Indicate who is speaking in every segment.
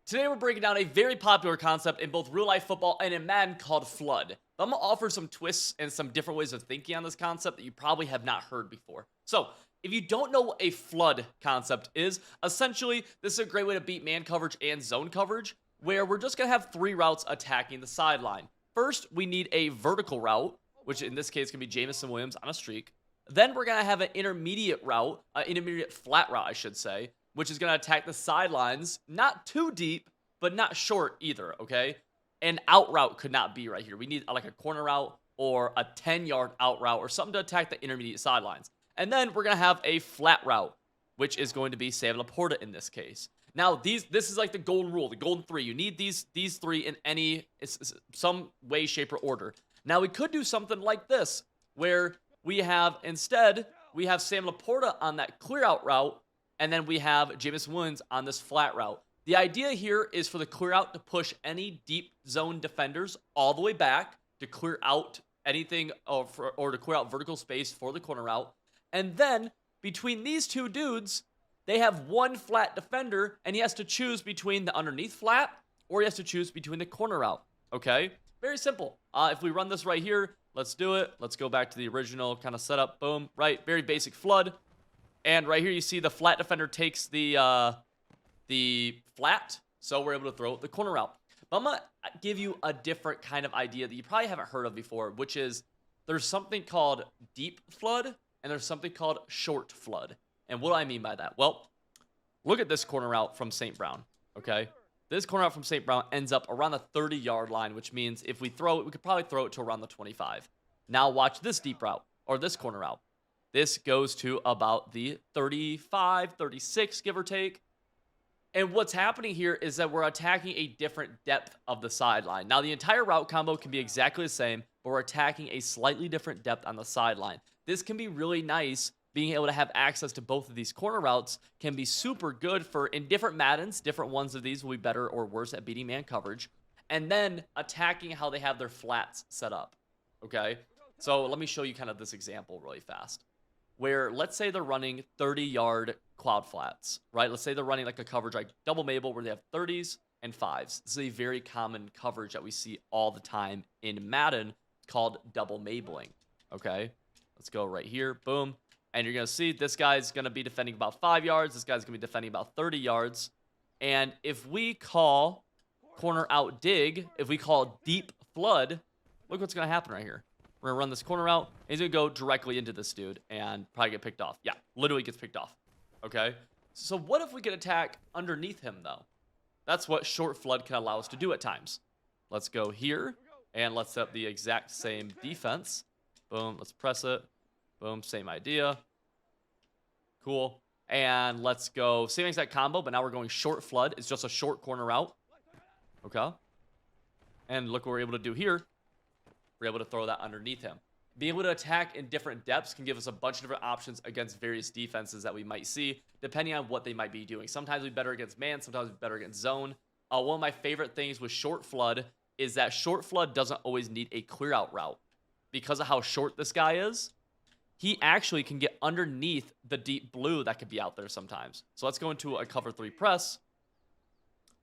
Speaker 1: Today we're breaking down a very popular concept in both real life football and in Madden called flood. I'm going to offer some twists and some different ways of thinking on this concept that you probably have not heard before. So, if you don't know what a flood concept is, essentially this is a great way to beat man coverage and zone coverage, where we're just going to have three routes attacking the sideline. First, we need a vertical route, which in this case can be Jameson Williams on a streak. Then we're going to have an intermediate route, intermediate flat route, I should say, which is going to attack the sidelines, not too deep, but not short either, okay? An out route could not be right here. We need like a corner route or a 10-yard out route or something to attack the intermediate sidelines. And then we're going to have a flat route, which is going to be Sam Laporta in this case. Now, this is like the golden rule, the golden three. You need these three in some way, shape, or order. Now, we could do something like this, where we have Sam Laporta on that clear out route, and then we have Jameson Williams on this flat route. The idea here is for the clear out to push any deep zone defenders all the way back to clear out anything or to clear out vertical space for the corner route. And then between these two dudes, they have one flat defender, and he has to choose between the underneath flat or he has to choose between the corner route. Okay? Very simple. If we run this right here, let's do it. Let's go back to the original kind of setup. Boom. Right? Very basic flood. And right here, you see the flat defender takes the flat, so we're able to throw the corner route. But I'm going to give you a different kind of idea that you probably haven't heard of before, which is there's something called deep flood, and there's something called short flood. And what do I mean by that? Well, look at this corner route from St. Brown, okay? This corner route from St. Brown ends up around the 30-yard line, which means if we throw it, we could probably throw it to around the 25. Now watch this deep route, or this corner route. This goes to about the 35, 36, give or take. And what's happening here is that we're attacking a different depth of the sideline. Now, the entire route combo can be exactly the same, but we're attacking a slightly different depth on the sideline. This can be really nice. Being able to have access to both of these corner routes can be super good for, in different Maddens, different ones of these will be better or worse at beating man coverage. And then attacking how they have their flats set up, okay? So let me show you kind of this example really fast. Where let's say they're running 30-yard cloud flats, right? Let's say they're running like a coverage like double Mabel where they have 30s and 5s. This is a very common coverage that we see all the time in Madden called double Mabeling, okay? Let's go right here, boom. And you're going to see this guy's going to be defending about 5 yards. This guy's going to be defending about 30 yards. And if we call corner out dig, if we call deep flood, look what's going to happen right here. We're going to run this corner out. And he's going to go directly into this dude and probably get picked off. Yeah, literally gets picked off. Okay? So what if we could attack underneath him, though? That's what short flood can allow us to do at times. Let's go here. And let's set up the exact same defense. Boom. Let's press it. Boom. Same idea. Cool. And let's go. Same exact combo, but now we're going short flood. It's just a short corner route. Okay? And look what we're able to do here. We're able to throw that underneath him. Being able to attack in different depths can give us a bunch of different options against various defenses that we might see, depending on what they might be doing. Sometimes we're better against man, sometimes we're better against zone. One of my favorite things with short flood is that short flood doesn't always need a clear out route. Because of how short this guy is, he actually can get underneath the deep blue that could be out there sometimes. So let's go into a cover 3 press.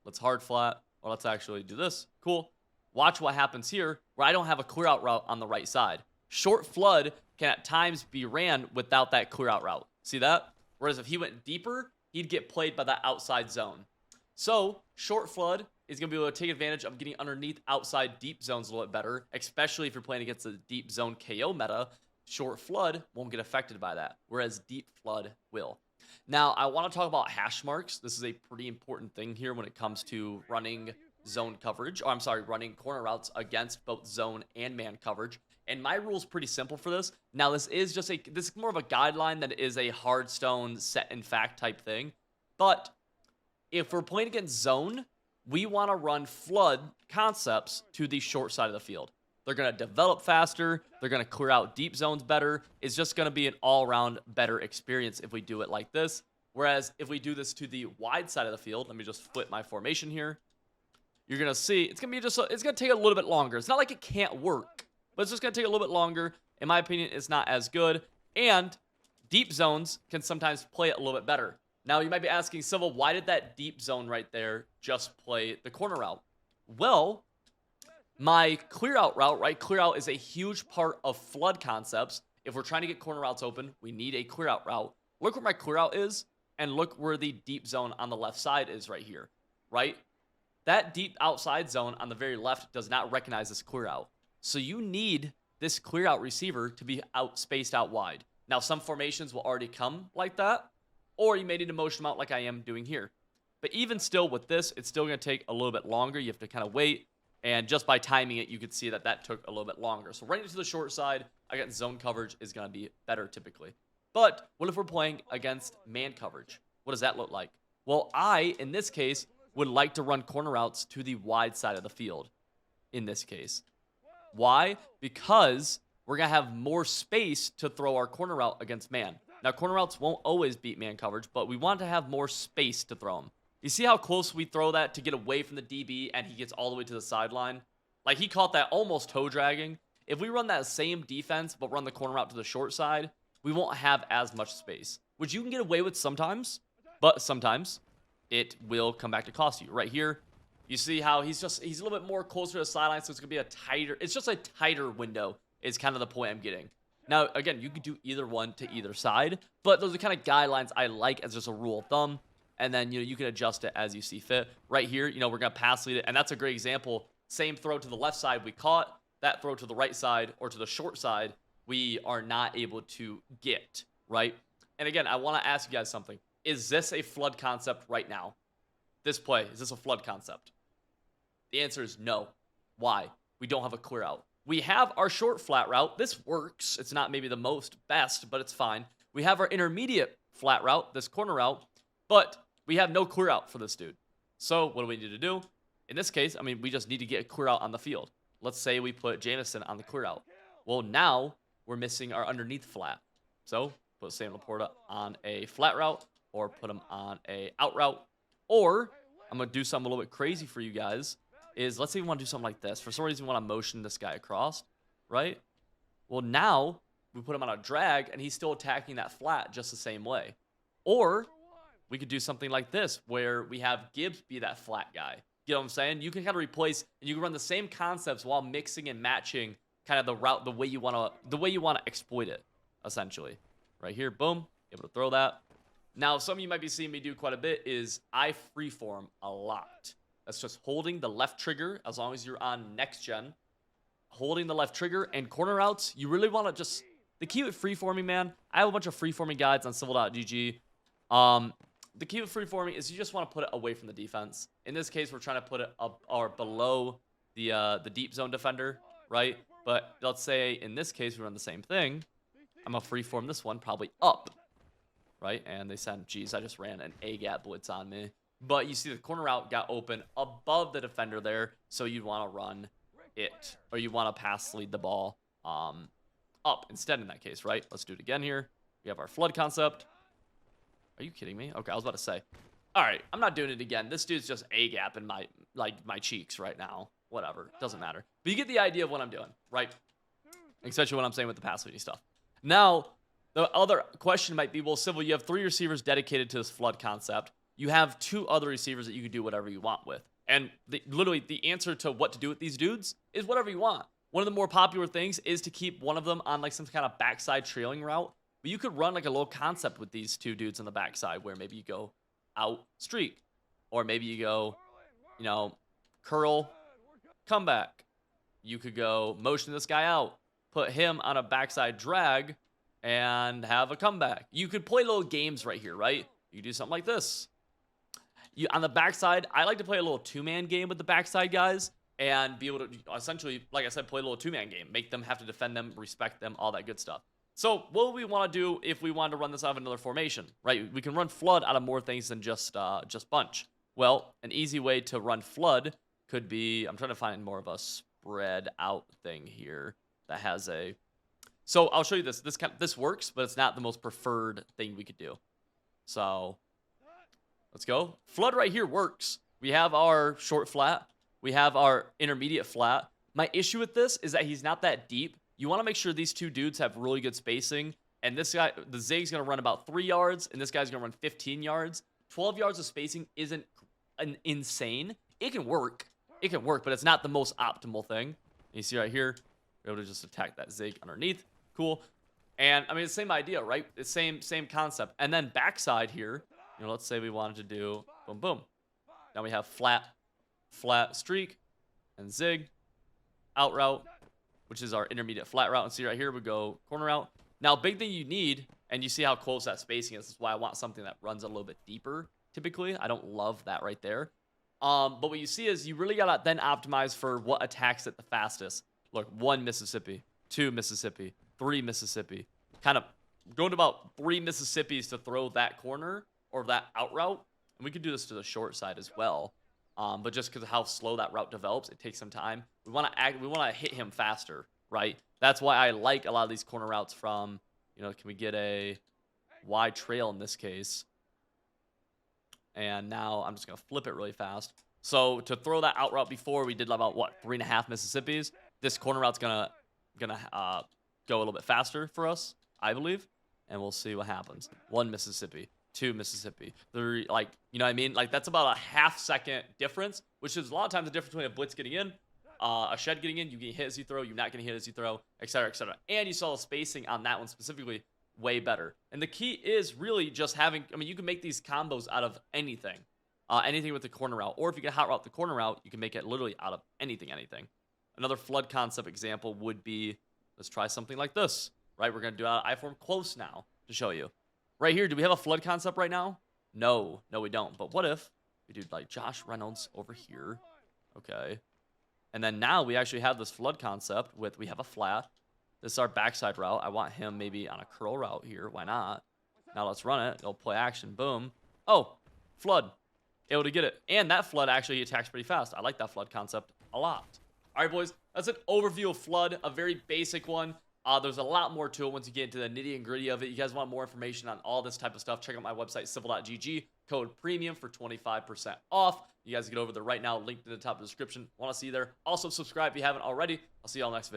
Speaker 1: Let's hard flat, or let's actually do this. Cool. Watch what happens here, where I don't have a clear out route on the right side. Short flood can at times be ran without that clear out route. See that? Whereas if he went deeper, he'd get played by that outside zone. So short flood is going to be able to take advantage of getting underneath outside deep zones a little bit better, especially if you're playing against the deep zone KO meta. Short flood won't get affected by that, whereas deep flood will. Now, I want to talk about hash marks. This is a pretty important thing here when it comes to running zone coverage, or I'm sorry, running corner routes against both zone and man coverage. And my rule is pretty simple for this. Now, this is more of a guideline than it is a hard stone set in fact type thing. But if we're playing against zone, we want to run flood concepts to the short side of the field. They're going to develop faster. They're going to clear out deep zones better. It's just going to be an all-around better experience if we do it like this. Whereas if we do this to the wide side of the field, let me just flip my formation here. You're going to see it's going to be it's going to take a little bit longer. It's not like it can't work, but it's just going to take a little bit longer. In my opinion, it's not as good. And deep zones can sometimes play it a little bit better. Now, you might be asking, Civil, why did that deep zone right there just play the corner route? Well, my clear out route, right? Clear out is a huge part of flood concepts. If we're trying to get corner routes open, we need a clear out route. Look where my clear out is, and look where the deep zone on the left side is right here, right? That deep outside zone on the very left does not recognize this clear out. So you need this clear out receiver to be spaced out wide. Now, some formations will already come like that, or you may need to motion them out like I am doing here. But even still with this, it's still going to take a little bit longer. You have to kind of wait. And just by timing it, you could see that that took a little bit longer. So right into the short side, again, zone coverage is going to be better typically. But what if we're playing against man coverage? What does that look like? Well, I, in this case, would like to run corner routes to the wide side of the field in this case. Why? Because we're going to have more space to throw our corner route against man. Now, corner routes won't always beat man coverage, but we want to have more space to throw them. You see how close we throw that to get away from the DB and he gets all the way to the sideline? Like, he caught that almost toe dragging. If we run that same defense but run the corner route to the short side, we won't have as much space, which you can get away with sometimes, but sometimes it will come back to cost you. Right here, you see how he's a little bit more closer to the sideline, so it's going to be a tighter, it's just a tighter window is kind of the point I'm getting. Now, again, you could do either one to either side, but those are kind of guidelines I like as just a rule of thumb. And then, you can adjust it as you see fit. Right here, we're going to pass lead it, and that's a great example. Same throw to the left side we caught. That throw to the right side or to the short side, we are not able to get, right? And again, I want to ask you guys something. Is this a flood concept right now? This play, is this a flood concept? The answer is no. Why? We don't have a clear out. We have our short flat route. This works. It's not maybe the most best, but it's fine. We have our intermediate flat route, this corner route, but we have no clear out for this dude. So what do we need to do? In this case, we just need to get a clear out on the field. Let's say we put Jamison on the clear out. Well, now we're missing our underneath flat. So put Sam Laporta on a flat route or put him on a out route. Or I'm going to do something a little bit crazy for you guys. Is let's say we want to do something like this. For some reason, we want to motion this guy across, right? Well, now we put him on a drag, and he's still attacking that flat just the same way. Or we could do something like this, where we have Gibbs be that flat guy. You know what I'm saying? You can kind of replace, and you can run the same concepts while mixing and matching kind of the route, the way you want to exploit it, essentially. Right here, boom, able to throw that. Now, some of you might be seeing me do quite a bit is I freeform a lot. That's just holding the left trigger as long as you're on next gen. Holding the left trigger and corner routes, you really want to just... The key with freeforming, man, I have a bunch of freeforming guides on civil.gg. The key with freeforming is you just want to put it away from the defense. In this case, we're trying to put it up or below the deep zone defender, right? But let's say in this case, we run the same thing. I'm going to freeform this one probably up, right? And they said, geez, I just ran an A-gap blitz on me. But you see the corner route got open above the defender there, so you'd want to run it, or you want to pass lead the ball up instead in that case, right? Let's do it again here. We have our flood concept. Are you kidding me? Okay, I was about to say. All right, I'm not doing it again. This dude's just A-gap in my cheeks right now. Whatever, doesn't matter. But you get the idea of what I'm doing, right? Especially what I'm saying with the pass leading stuff. Now, the other question might be, well, Civil, you have 3 receivers dedicated to this flood concept. You have 2 other receivers that you can do whatever you want with. And literally, the answer to what to do with these dudes is whatever you want. One of the more popular things is to keep one of them on like some kind of backside trailing route. But you could run like a little concept with these 2 dudes on the backside where maybe you go out streak. Or maybe you go, curl, comeback. You could go motion this guy out, put him on a backside drag, and have a comeback. You could play little games right here, right? You could do something like this. On the backside, I like to play a little 2-man game with the backside guys and be able to essentially, like I said, play a little 2-man game. Make them have to defend them, respect them, all that good stuff. So what would we want to do if we wanted to run this out of another formation, right? We can run flood out of more things than just bunch. Well, an easy way to run flood could be, I'm trying to find more of a spread out thing here that has a... So I'll show you this. This works, but it's not the most preferred thing we could do. So let's go. Flood right here works. We have our short flat. We have our intermediate flat. My issue with this is that he's not that deep. You want to make sure these 2 dudes have really good spacing And this guy, the Zig's going to run about 3 yards, and this guy's going to run 15 yards. 12 yards of spacing isn't insane. It can work. It can work, but it's not the most optimal thing. And you see right here, we're able to just attack that Zig underneath. Cool. And, I mean, it's the same idea, right? It's same concept. And then backside here, you know, let's say we wanted to do boom, boom. Now we have flat streak, and Zig, out route, which is our intermediate flat route. And see right here, we go corner route. Now, big thing you need, and you see how close that spacing is. This is why I want something that runs a little bit deeper, typically. I don't love that right there. But what you see is you really got to then optimize for what attacks it the fastest. Look, 1 Mississippi, 2 Mississippi, 3 Mississippi. Kind of going to about 3 Mississippis to throw that corner or that out route. And we could do this to the short side as well. But just because of how slow that route develops, it takes some time. We want to hit him faster, right? That's why I like a lot of these corner routes from, you know, can we get a wide trail in this case? And now I'm just going to flip it really fast. So to throw that out route before, we did about, what, 3.5 Mississippis? This corner route's gonna go a little bit faster for us, I believe. And we'll see what happens. 1 Mississippi, 2 Mississippi, 3, like, you know what I mean? Like, that's about a half-second difference, which is a lot of times the difference between a blitz getting in, a shed getting in, you get hit as you throw, you're not getting hit as you throw, etc., etc. And you saw the spacing on that one specifically way better. And the key is really just having, I mean, you can make these combos out of anything. Anything with the corner route. Or if you can hot route the corner route, you can make it literally out of anything. Another flood concept example would be, let's try something like this, right? We're going to do I-form close now to show you. Right here, do we have a flood concept right now? No, we don't. But what if we do like Josh Reynolds over here? Okay. And then now we actually have this flood concept with, we have a flat. This is our backside route. I want him maybe on a curl route here. Why not? Now let's run it. Go play action. Boom. Oh, flood. Able to get it. And that flood actually attacks pretty fast. I like that flood concept a lot. All right, boys. That's an overview of flood. A very basic one. There's a lot more to it once you get into the nitty and gritty of it. You guys want more information on all this type of stuff, check out my website, civil.gg. Code premium for 25% off. You guys get over there right now. Link to the top of the description. Want to see you there. Also, subscribe if you haven't already. I'll see y'all next video.